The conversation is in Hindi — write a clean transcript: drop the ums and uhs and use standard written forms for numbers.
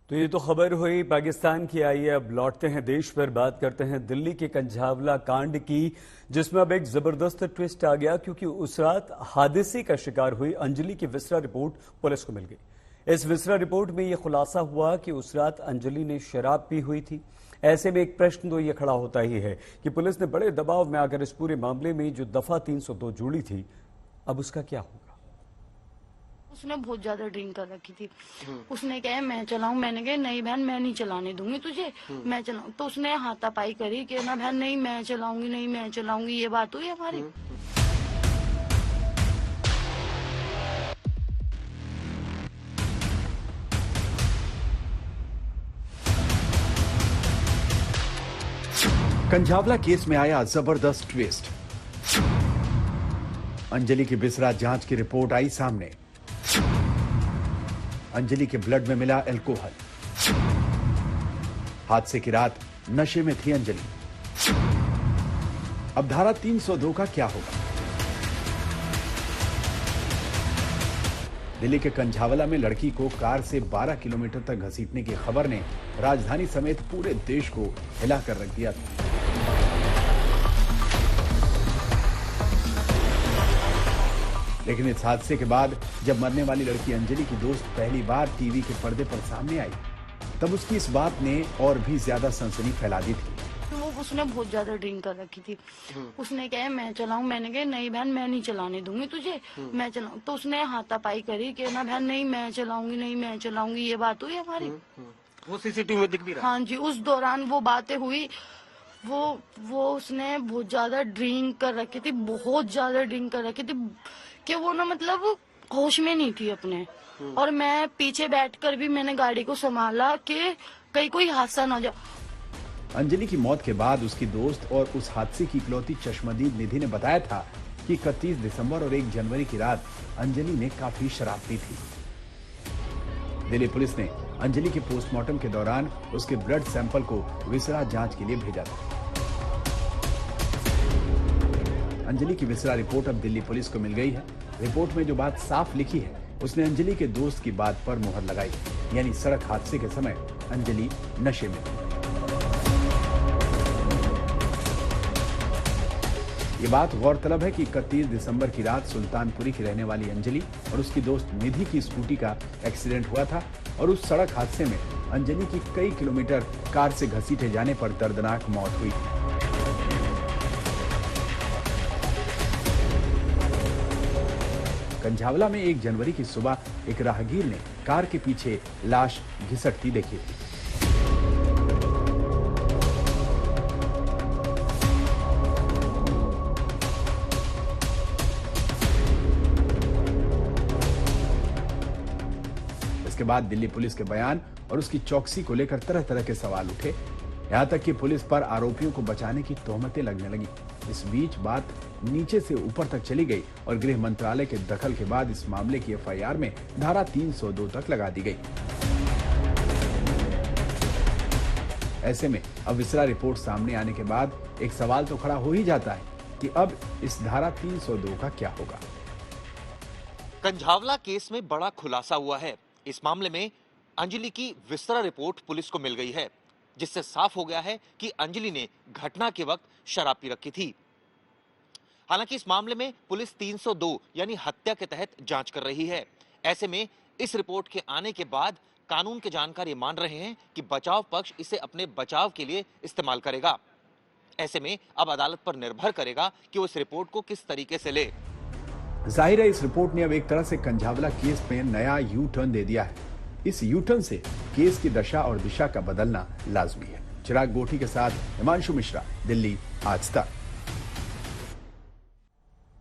तो ये तो खबर हुई पाकिस्तान की। आइए अब लौटते हैं देश पर, बात करते हैं दिल्ली के कंझावला कांड की, जिसमें अब एक जबरदस्त ट्विस्ट आ गया क्योंकि उस रात हादसे का शिकार हुई अंजलि की विसरा रिपोर्ट पुलिस को मिल गई। इस विसरा रिपोर्ट में यह खुलासा हुआ कि उस रात अंजलि ने शराब पी हुई थी। ऐसे में एक प्रश्न तो यह खड़ा होता ही है कि पुलिस ने बड़े दबाव में आकर इस पूरे मामले में जो दफा 302 जुड़ी थी, अब उसका क्या होगा। उसने बहुत ज्यादा ड्रिंक कर रखी थी। उसने कहा मैं चलाऊं, मैंने कहा नहीं बहन मैं नहीं चलाने दूंगी तुझे, मैं चलाऊं। तो उसने हाथापाई करी कि ना बहन नहीं मैं चलाऊंगी, नहीं मैं चलाऊंगी। ये बात हुई हमारी। कंझावला केस में आया जबरदस्त ट्विस्ट। अंजलि की बिसरा जांच की रिपोर्ट आई सामने। अंजलि के ब्लड में मिला अल्कोहल। हादसे की रात नशे में थी अंजलि। अब धारा 302 का क्या होगा। दिल्ली के कंझावला में लड़की को कार से 12 किलोमीटर तक घसीटने की खबर ने राजधानी समेत पूरे देश को हिलाकर रख दिया था। लेकिन इस हादसे के बाद जब मरने वाली लड़की अंजलि की दोस्त पहली बार टीवी के पर्दे पर सामने आई, तब उसकी इस बात ने और भी ज्यादा सनसनी फैला दी थी। तो उसने बहुत ज्यादा ड्रिंक कर रखी थी। उसने कहा मैं चलाऊं, मैंने कहा नहीं बहन मैं नहीं चलाने दूंगी तुझे, मैं चलाऊं। तो उसने हाथापाई करी कि ना बहन नहीं मैं चलाऊंगी, नहीं मैं चलाऊंगी। ये बात हुई हमारी। वो सीसीटीवी में दिख भी रहा। हाँ जी, उस दौरान वो बातें हुई। वो उसने बहुत ज्यादा ड्रिंक कर रखी थी, बहुत ज्यादा ड्रिंक कर रखी थी कि वो ना मतलब होश में नहीं थी अपने। और मैं पीछे बैठकर भी मैंने गाड़ी को संभाला कि कहीं कोई हादसा ना हो जाए। अंजलि की मौत के बाद उसकी दोस्त और उस हादसे की इकलौती चश्मदीद निधि ने बताया था कि 31 दिसंबर और 1 जनवरी की रात अंजलि ने काफी शराब पी थी। दिल्ली पुलिस ने अंजलि के पोस्टमार्टम के दौरान उसके ब्लड सैंपल को विसरा जांच के लिए भेजा था। अंजलि की विसरा रिपोर्ट अब दिल्ली पुलिस को मिल गई है। रिपोर्ट में जो बात साफ लिखी है, उसने अंजलि के दोस्त की बात पर मुहर लगाई, यानी सड़क हादसे के समय अंजलि नशे में थी। ये बात गौरतलब है कि 31 दिसंबर की रात सुल्तानपुरी की रहने वाली अंजलि और उसकी दोस्त निधि की स्कूटी का एक्सीडेंट हुआ था और उस सड़क हादसे में अंजलि की कई किलोमीटर कार से घसीटे जाने पर दर्दनाक मौत हुई। कंझावला में 1 जनवरी की सुबह एक राहगीर ने कार के पीछे लाश घिसटती देखी थी। इसके बाद दिल्ली पुलिस के बयान और उसकी चौकसी को लेकर तरह तरह के सवाल उठे। यहां तक कि पुलिस पर आरोपियों को बचाने की तोहमतें लगने लगी। इस बीच बात नीचे से ऊपर तक चली गई और गृह मंत्रालय के दखल के बाद इस मामले की एफआईआर में धारा 302 तक लगा दी गई। ऐसे में अब विसरा रिपोर्ट सामने आने के बाद एक सवाल तो खड़ा हो ही जाता है कि अब इस धारा 302 का क्या होगा। कंझावला केस में बड़ा खुलासा हुआ है। इस मामले में अंजलि की विसरा रिपोर्ट पुलिस को मिल गई है, जिससे साफ हो गया है कि अंजलि ने घटना के वक्त शराब पी रखी थी। हालांकि इस मामले में पुलिस 302 यानी हत्या के तहत जांच कर रही है। ऐसे में इस रिपोर्ट के आने के बाद कानून के जानकार ये मान रहे हैं कि बचाव पक्ष इसे अपने बचाव के लिए इस्तेमाल करेगा। ऐसे में अब अदालत पर निर्भर करेगा कि वो इस रिपोर्ट को किस तरीके से ले। जाहिर है इस रिपोर्ट ने अब एक तरह से कंझावला केस में नया यू टर्न दे दिया है। इस यू टर्न से केस की दशा और दिशा का बदलना लाजमी है। चिराग गोठी के साथ हिमांशु मिश्रा, दिल्ली आज तक।